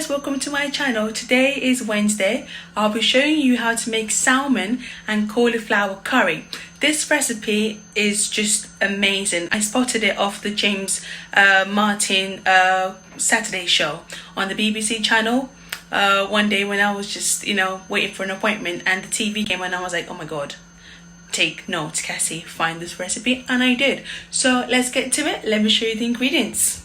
guys, welcome to my channel. Today is Wednesday. I'll be showing you how to make salmon and cauliflower curry. This recipe is just amazing. I spotted it off the James Martin Saturday show on the BBC channel one day when I was just waiting for an appointment, and the TV came on and I was like, oh my god, take notes, Cassie, find this recipe. And I did. So let's get to it. Let me show you the ingredients.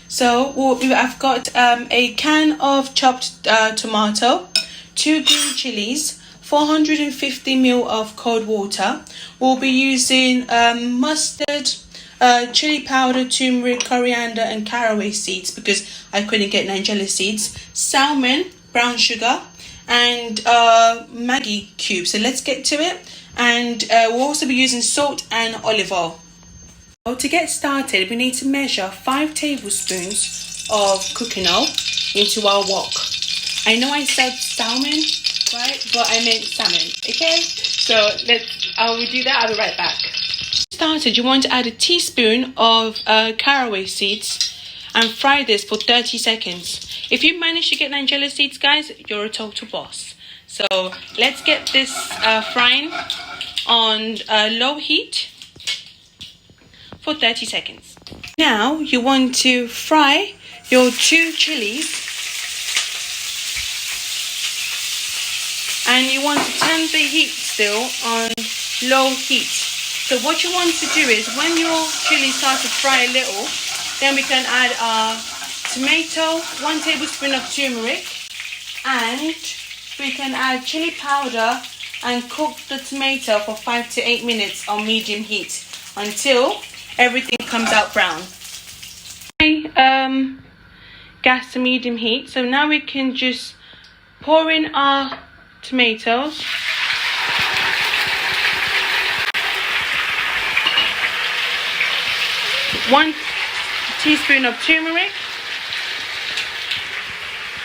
So I've got a can of chopped tomato, 2 green chilies, 450 ml of cold water. We'll be using mustard, chili powder, turmeric, coriander and caraway seeds because I couldn't get Nigella seeds, salmon, brown sugar and Maggi cubes. So let's get to it. And we'll also be using salt and olive oil. So to get started, we need to measure 5 tablespoons of cooking oil into our wok. I know I said salmon, right? But I meant salmon, okay? So I will do that. I'll be right back. Started, you want to add a teaspoon of caraway seeds and fry this for 30 seconds. If you manage to get Nigella seeds, guys, you're a total boss. So let's get this frying on low heat for 30 seconds. Now you want to fry your 2 chilies and you want to turn the heat still on low heat. So what you want to do is when your chili starts to fry a little, then we can add our tomato, 1 tablespoon of turmeric, and we can add chili powder and cook the tomato for 5 to 8 minutes on medium heat until everything comes out brown. Gas to medium heat. So now we can just pour in our tomatoes. One teaspoon of turmeric.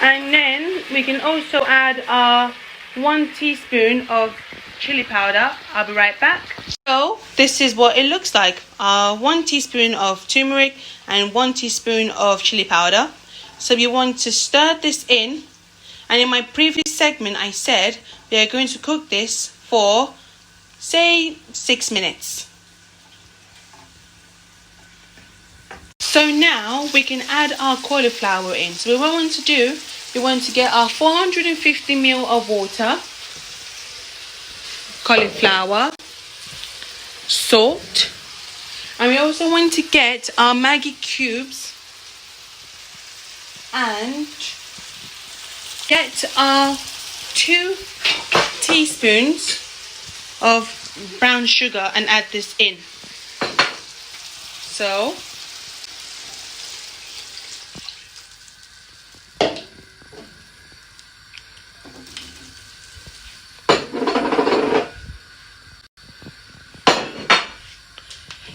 And then we can also add our 1 teaspoon of chili powder. I'll be right back. So this is what it looks like. 1 teaspoon of turmeric and 1 teaspoon of chili powder. So you want to stir this in. And in my previous segment I said we are going to cook this for say 6 minutes. So now we can add our cauliflower in. So what we want to do, we want to get our 450 ml of water, cauliflower, salt, and we also want to get our Maggi cubes and get our 2 teaspoons of brown sugar and add this in. So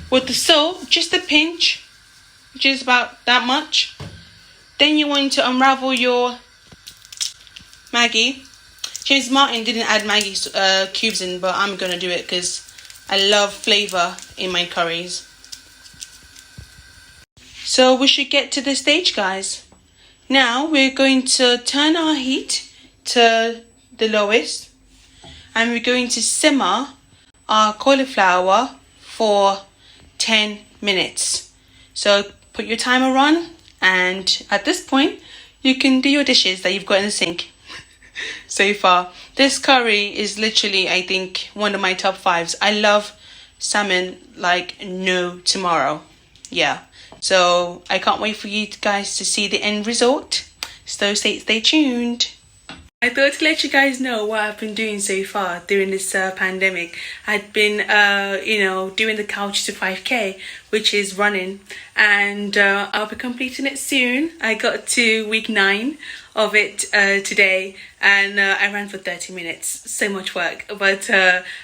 with the salt, just a pinch, which is about that much. Then you want to unravel your Maggi. James Martin didn't add Maggi cubes in, but I'm going to do it because I love flavour in my curries. So we should get to the stage, guys. Now we're going to turn our heat to the lowest and we're going to simmer our cauliflower for 10 minutes. So put your timer on, and at this point you can do your dishes that you've got in the sink. So far this curry is literally, I think, one of my top 5s. I love salmon like no tomorrow. Yeah, so I can't wait for you guys to see the end result, so stay tuned. I thought to let you guys know what I've been doing so far during this pandemic. I'd been, doing the couch to 5k, which is running, and I'll be completing it soon. I got to week 9 of it today, and I ran for 30 minutes. So much work, but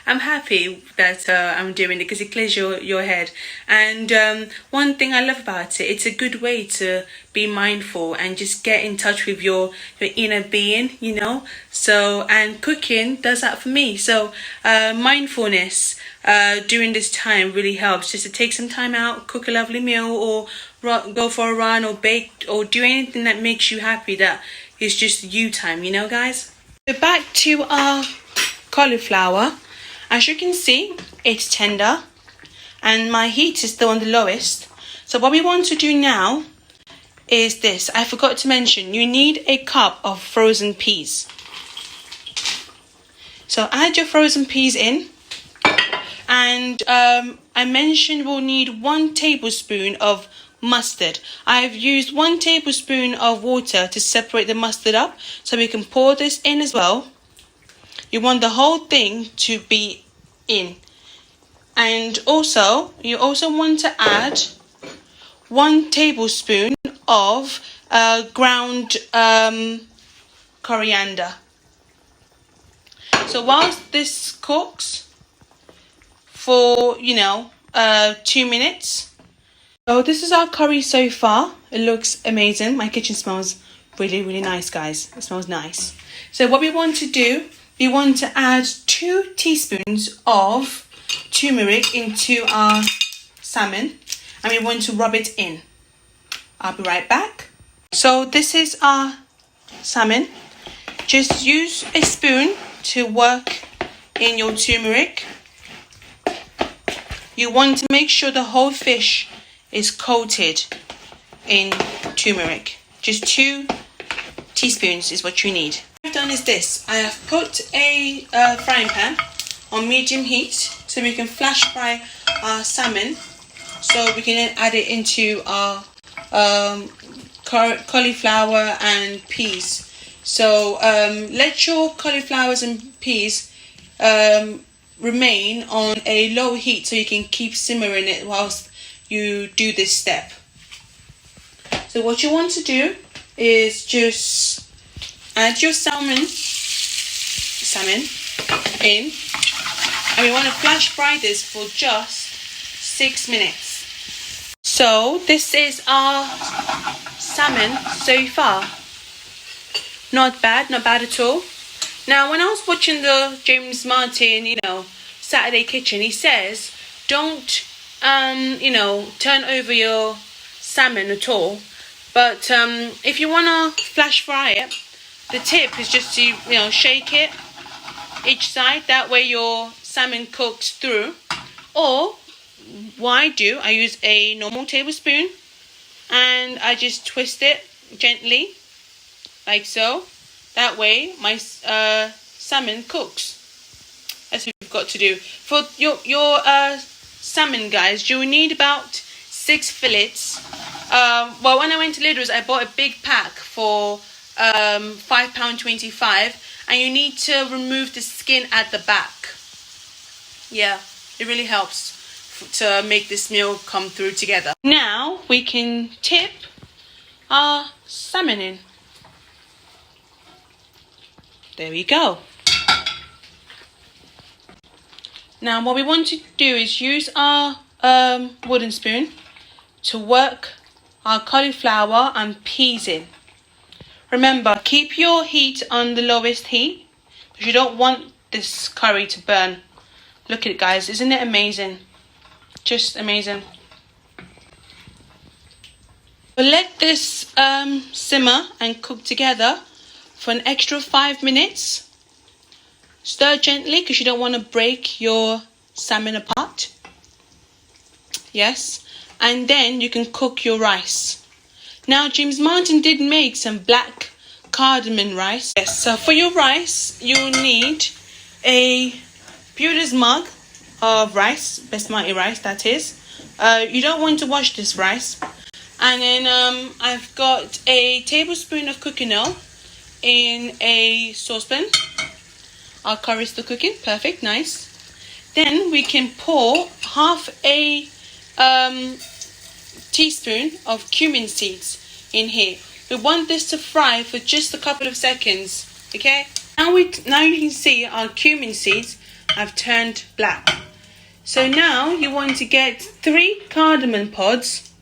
I'm happy that I'm doing it because it clears your head. And one thing I love about it, it's a good way to be mindful and just get in touch with your inner being, so, and cooking does that for me. So mindfulness during this time really helps, just to take some time out, cook a lovely meal, or go for a run or bake or do anything that makes you happy, that is just you time, you know, guys. So back to our cauliflower. As you can see, it's tender and my heat is still on the lowest. So what we want to do now is this. I forgot to mention, you need a cup of frozen peas. So add your frozen peas in. And I mentioned we'll need 1 tablespoon of mustard. I've used 1 tablespoon of water to separate the mustard up, so we can pour this in as well. You want the whole thing to be in. And also, you also want to add 1 tablespoon of ground coriander. So whilst this cooks for 2 minutes. So this is our curry so far. It looks amazing. My kitchen smells really nice, guys. It smells nice. So what we want to do, we want to add 2 teaspoons of turmeric into our salmon, and we want to rub it in. I'll be right back. So this is our salmon. Just use a spoon to work in your turmeric. You want to make sure the whole fish is coated in turmeric. Just 2 teaspoons is what you need. What I've done is this. I have put a frying pan on medium heat so we can flash fry our salmon, so we can then add it into our cauliflower and peas. So let your cauliflowers and peas remain on a low heat so you can keep simmering it whilst you do this step. So what you want to do is just add your salmon in, and we want to flash fry this for just 6 minutes. So this is our salmon so far. Not bad at all. Now, when I was watching the James Martin, Saturday Kitchen, he says don't, turn over your salmon at all. But if you want to flash fry it, the tip is just to, shake it each side. That way your salmon cooks through. Or what I do, I use a normal tablespoon and I just twist it gently, like so. That way my salmon cooks. That's what you've got to do. For your salmon, guys, you will need about 6 fillets. Well, when I went to Lidl's, I bought a big pack for £5.25, and you need to remove the skin at the back. Yeah, it really helps to make this meal come through together. Now we can tip our salmon in. There we go. Now what we want to do is use our wooden spoon to work our cauliflower and peas in. Remember, keep your heat on the lowest heat because you don't want this curry to burn. Look at it, guys. Isn't it amazing? Just amazing. We'll let this simmer and cook together for an extra 5 minutes. Stir gently because you don't want to break your salmon apart. Yes. And then you can cook your rice. Now, James Martin did make some black cardamom rice. Yes, so for your rice, you'll need a Pewter's mug of rice, basmati rice, that is. You don't want to wash this rice. And then I've got a tablespoon of cooking oil in a saucepan. Our curry's still cooking. Perfect, nice. Then we can pour half a teaspoon of cumin seeds in here. We want this to fry for just a couple of seconds. Okay? Now you can see our cumin seeds have turned black. So now you want to get 3 cardamom pods,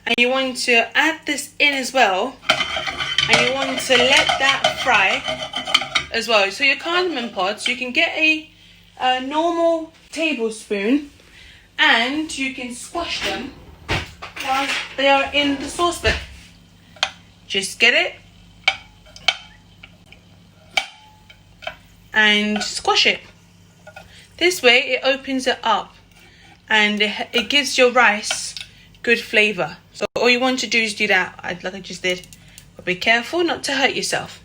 and you want to add this in as well, and you want to let that fry as well. So your cardamom pods, you can get a normal tablespoon and you can squash them while they are in the saucepan. Just get it and squash it. This way it opens it up and it gives your rice good flavour. So all you want to do is do that like I just did, but be careful not to hurt yourself.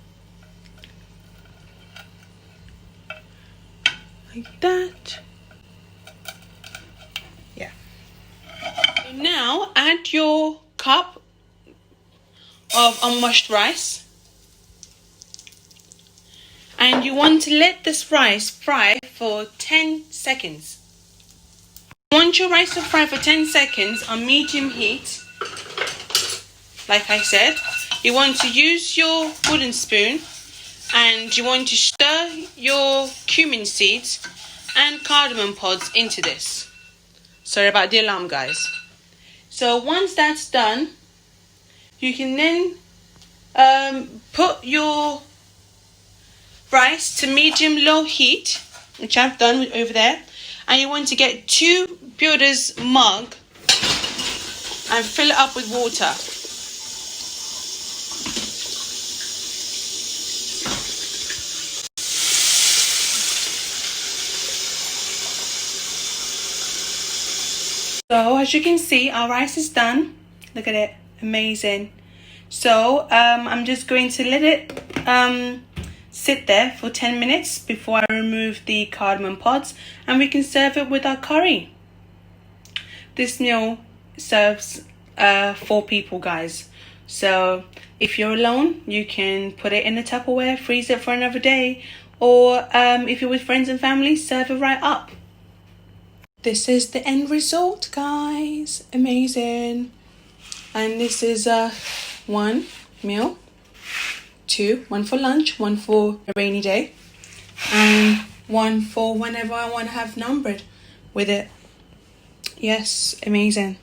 Like that. Yeah. Now add your cup of unwashed rice, and you want to let this rice fry for 10 seconds. You want your rice to fry for 10 seconds on medium heat. Like I said, you want to use your wooden spoon and you want to stir your cumin seeds and cardamom pods into this. Sorry about the alarm, guys. So once that's done, you can then put your rice to medium-low heat, which I've done over there, and you want to get 2 builder's mug and fill it up with water. So as you can see, our rice is done. Look at it, amazing. So I'm just going to let it sit there for 10 minutes before I remove the cardamom pods, and we can serve it with our curry. This meal serves 4 people, guys. So if you're alone, you can put it in a Tupperware, freeze it for another day, or if you're with friends and family, serve it right up. This is the end result, guys. Amazing. And this is 1 meal, 2, 1 for lunch, 1 for a rainy day, and 1 for whenever I want to have naan bread with it. Yes, amazing.